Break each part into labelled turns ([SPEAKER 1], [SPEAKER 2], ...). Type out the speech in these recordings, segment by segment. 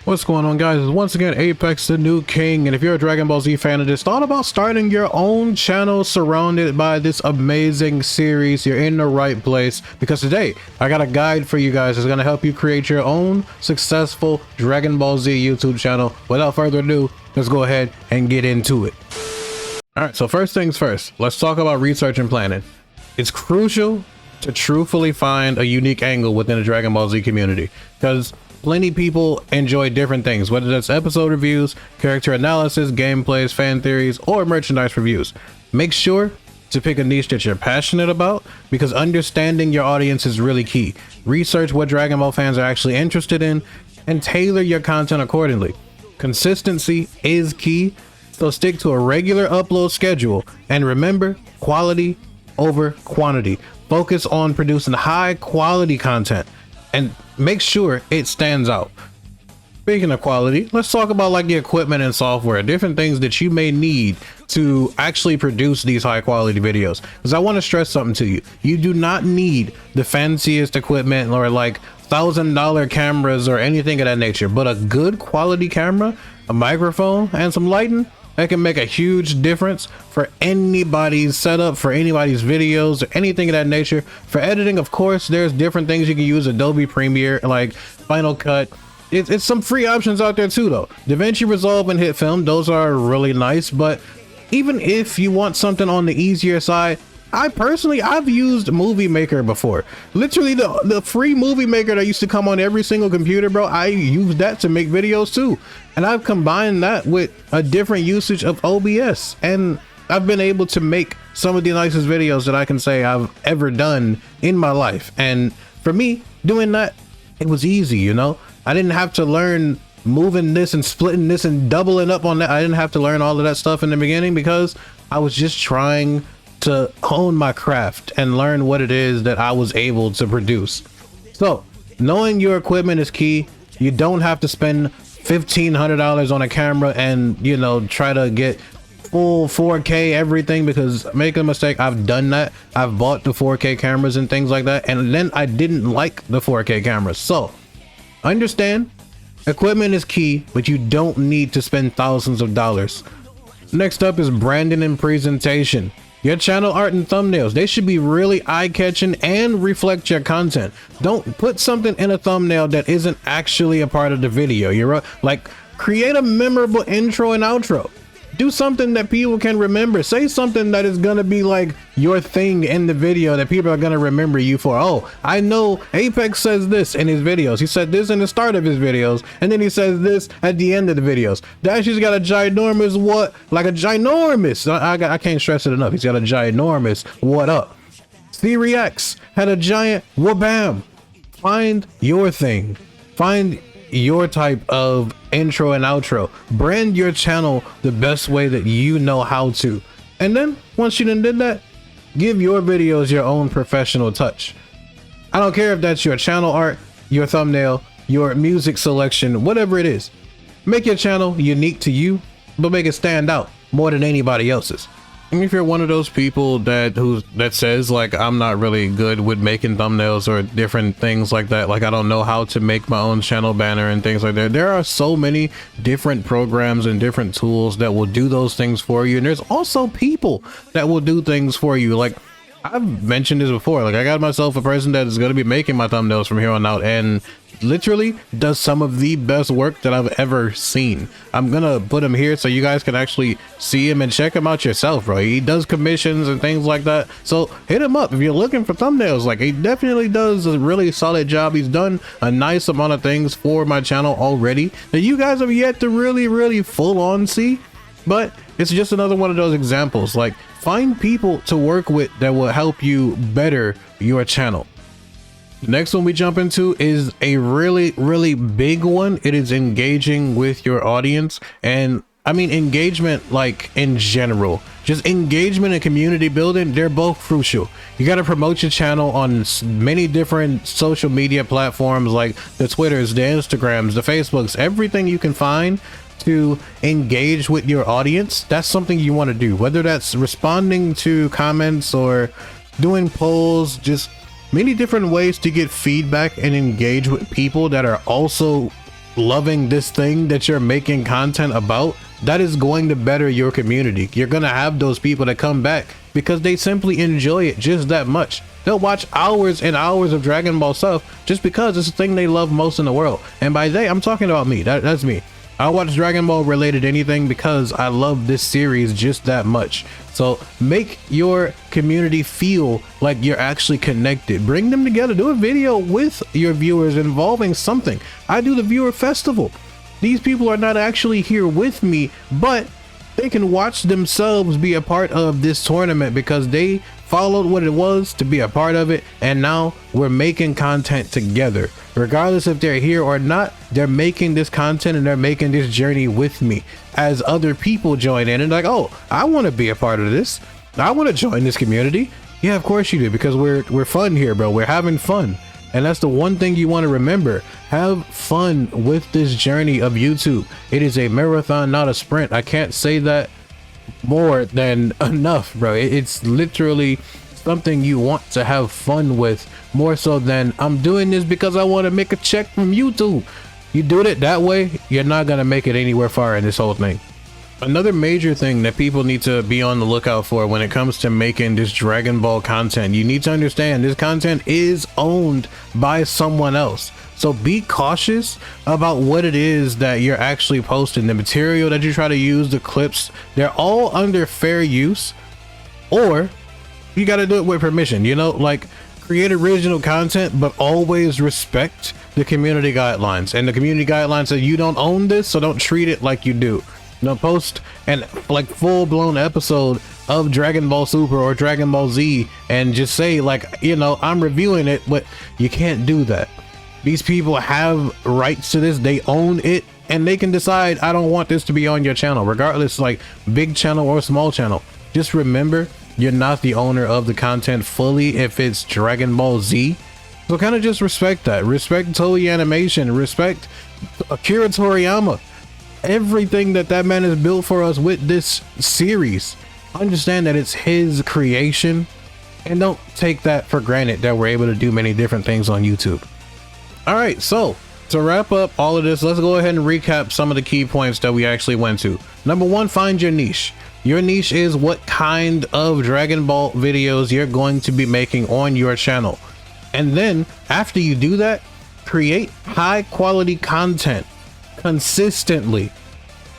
[SPEAKER 1] What's going on, guys? It's once again ApexTheNewKing, and if you're a Dragon Ball Z fan and just thought about starting your own channel surrounded by this amazing series, you're in the right place, because today I got a guide for you guys that's going to help you create your own successful Dragon Ball Z YouTube channel. Without further ado, let's go ahead and get into it. Alright, so first things first, let's talk about research and planning. It's crucial to truthfully find a unique angle within the Dragon Ball Z community, because plenty of people enjoy different things, whether that's episode reviews, character analysis, gameplays, fan theories, or merchandise reviews. Make sure to pick a niche that you're passionate about, because understanding your audience is really key. Research what Dragon Ball fans are actually interested in and tailor your content accordingly. Consistency is key, so stick to a regular upload schedule, and remember, quality over quantity. Focus on producing high quality content and make sure it stands out. Speaking of quality, let's talk about like the equipment and software, different things that you may need to actually produce these high quality videos. Because I want to stress something to you. You do not need the fanciest equipment or like $1,000 cameras or anything of that nature, but a good quality camera, a microphone, and some lighting, that can make a huge difference for anybody's setup, for anybody's videos, or anything of that nature. For editing, of course, there's different things you can use, Adobe Premiere, like Final Cut. It's some free options out there too, though. DaVinci Resolve and HitFilm, those are really nice. But even if you want something on the easier side, I've used Movie Maker before. Literally the free Movie Maker that used to come on every single computer, bro. I use that to make videos too. And I've combined that with a different usage of OBS. And I've been able to make some of the nicest videos that I can say I've ever done in my life. And for me, doing that, it was easy, you know? I didn't have to learn moving this and splitting this and doubling up on that. I didn't have to learn all of that stuff in the beginning because I was just trying to hone my craft and learn what it is that I was able to produce. So knowing your equipment is key. You don't have to spend $1,500 on a camera and, you know, try to get full 4K everything, because make a mistake, I've done that. I've bought the 4K cameras and things like that, and then I didn't like the 4K cameras. So understand, equipment is key, but you don't need to spend thousands of dollars. Next up is branding and presentation. Your channel art and thumbnails, they should be really eye-catching and reflect your content. Don't put something in a thumbnail that isn't actually a part of the video. You're like, create a memorable intro and outro. Do something that people can remember. Say something that is gonna be like your thing in the video that people are gonna remember you for. Oh, I know Apex says this in his videos. He said this in the start of his videos, and then he says this at the end of the videos. Dashy's got a ginormous what? Like a ginormous. I can't stress it enough. He's got a ginormous what up. SeeReax had a giant whabam. Find your thing. Find your type of intro and outro. Brand your channel the best way that you know how to, and then once you done did that, give your videos your own professional touch. I don't care if that's your channel art, your thumbnail, your music selection, whatever it is. Make your channel unique to you, but make it stand out more than anybody else's. And if you're one of those people that says like, I'm not really good with making thumbnails or different things like that, like I don't know how to make my own channel banner and things like that, there are so many different programs and different tools that will do those things for you. And there's also people that will do things for you. Like I've mentioned this before, like I got myself a person that is going to be making my thumbnails from here on out, and literally does some of the best work that I've ever seen. I'm gonna put him here so you guys can actually see him and check him out yourself, bro. He does commissions and things like that, so hit him up if you're looking for thumbnails. Like he definitely does a really solid job. He's done a nice amount of things for my channel already that you guys have yet to really full on see, but it's just another one of those examples. Like find people to work with that will help you better your channel. The next one we jump into is a really big one. It is engaging with your audience. And I mean engagement like in general, just engagement and community building, they're both crucial. You got to promote your channel on many different social media platforms, like the Twitters, the Instagrams, the Facebooks, everything you can find to engage with your audience. That's something you want to do, whether that's responding to comments or doing polls, just many different ways to get feedback and engage with people that are also loving this thing that you're making content about, that is going to better your community. You're gonna have those people that come back because they simply enjoy it just that much. They'll watch hours and hours of Dragon Ball stuff just because it's the thing they love most in the world. And by they, I'm talking about me. That's me. I watch Dragon Ball related anything because I love this series just that much. So make your community feel like you're actually connected. Bring them together. Do a video with your viewers involving something. I do the viewer festival. These people are not actually here with me, but they can watch themselves be a part of this tournament because they followed what it was to be a part of it, and now we're making content together. Regardless if they're here or not, they're making this content and they're making this journey with me. As other people join in and like, oh, I want to be a part of this. I want to join this community. Yeah, of course you do, because we're fun here, bro. We're having fun. And that's the one thing you want to remember. Have fun with this journey of YouTube. It is a marathon, not a sprint. I can't say that more than enough, bro. It's literally something you want to have fun with, more so than I'm doing this because I want to make a check from YouTube. You do it that way, you're not going to make it anywhere far in this whole thing. Another major thing that people need to be on the lookout for when it comes to making this Dragon Ball content, you need to understand this content is owned by someone else. So be cautious about what it is that you're actually posting. The material that you try to use, the clips, they're all under fair use, or you got to do it with permission. You know, like, create original content, but always respect the community guidelines. And the community guidelines say you don't own this, so don't treat it like you do. No, post an like full-blown episode of Dragon Ball Super or Dragon Ball Z and just say, like, you know, I'm reviewing it, but you can't do that. These people have rights to this. They own it, and they can decide, I don't want this to be on your channel, regardless, like big channel or small channel. Just remember, you're not the owner of the content fully if it's Dragon Ball Z. So kind of just respect that. Respect Toei Animation. Respect Akira Toriyama. Everything that man has built for us with this series. Understand that it's his creation, and don't take that for granted that we're able to do many different things on YouTube. All right, so to wrap up all of this, let's go ahead and recap some of the key points that we actually went to. Number one, find your niche. Your niche is what kind of Dragon Ball videos you're going to be making on your channel. And then after you do that, create high quality content consistently.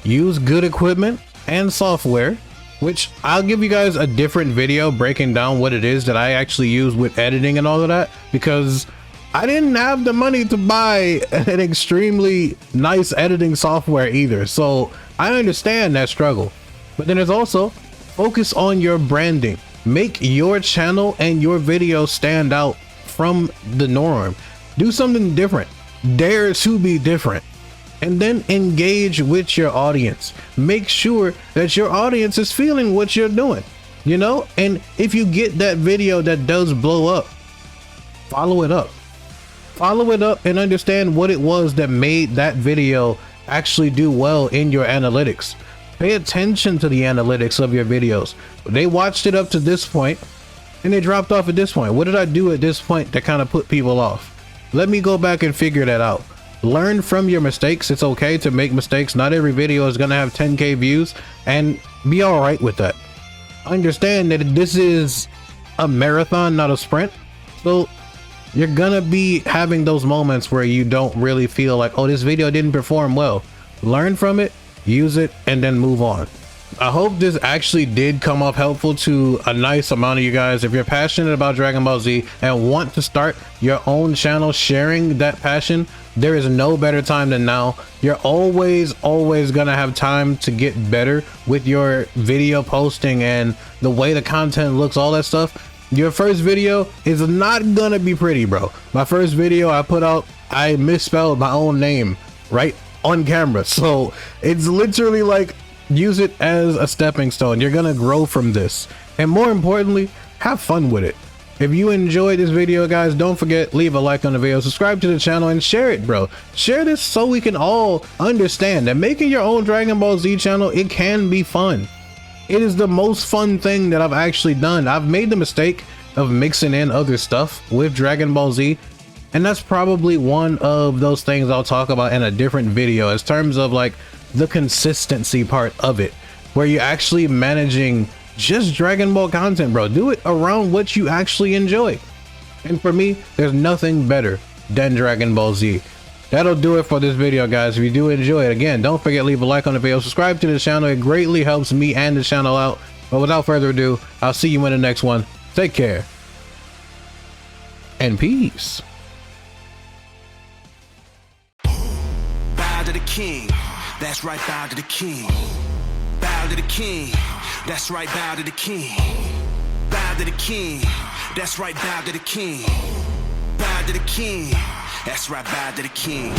[SPEAKER 1] Use good equipment and software, which I'll give you guys a different video breaking down what it is that I actually use with editing and all of that, because I didn't have the money to buy an extremely nice editing software either. So I understand that struggle. But then there's also focus on your branding. Make your channel and your video stand out from the norm. Do something different. Dare to be different. And then engage with your audience. Make sure that your audience is feeling what you're doing, you know? And if you get that video that does blow up, follow it up. Follow it up and understand what it was that made that video actually do well in your analytics. Pay attention to the analytics of your videos. They watched it up to this point and they dropped off at this point. What did I do at this point that kind of put people off? Let me go back and figure that out. Learn from your mistakes. It's okay to make mistakes. Not every video is gonna have 10K views, and be all right with that. Understand that this is a marathon, not a sprint. So you're gonna be having those moments where you don't really feel like, oh, this video didn't perform well. Learn from it, use it, and then move on. I hope this actually did come up helpful to a nice amount of you guys. If you're passionate about Dragon Ball Z and want to start your own channel sharing that passion, there is no better time than now. You're always gonna have time to get better with your video posting and the way the content looks, all that stuff. Your first video is not gonna be pretty, bro. My first video I put out, I misspelled my own name right on camera. So it's literally like, use it as a stepping stone. You're gonna grow from this, and more importantly, have fun with it. If you enjoyed this video, guys, don't forget, leave a like on the video, subscribe to the channel, and share it, bro. Share this so we can all understand that making your own Dragon Ball Z channel, it can be fun. It is the most fun thing that I've actually done. I've made the mistake of mixing in other stuff with Dragon Ball Z, And that's probably one of those things I'll talk about in a different video, as terms of like the consistency part of it, where you're actually managing just Dragon Ball content, bro. Do it around what you actually enjoy. And for me, there's nothing better than Dragon Ball Z. That'll do it for this video, guys. If you do enjoy it, again, don't forget to leave a like on the video, subscribe to the channel. It greatly helps me and the channel out. But without further ado, I'll see you in the next one. Take care and peace.
[SPEAKER 2] Bow to the king, that's right, bow to the king. Bow to the king, that's right, bow to the king. Bow to the king, that's right, bow to the king. Bow to the king, that's right, bow to the king.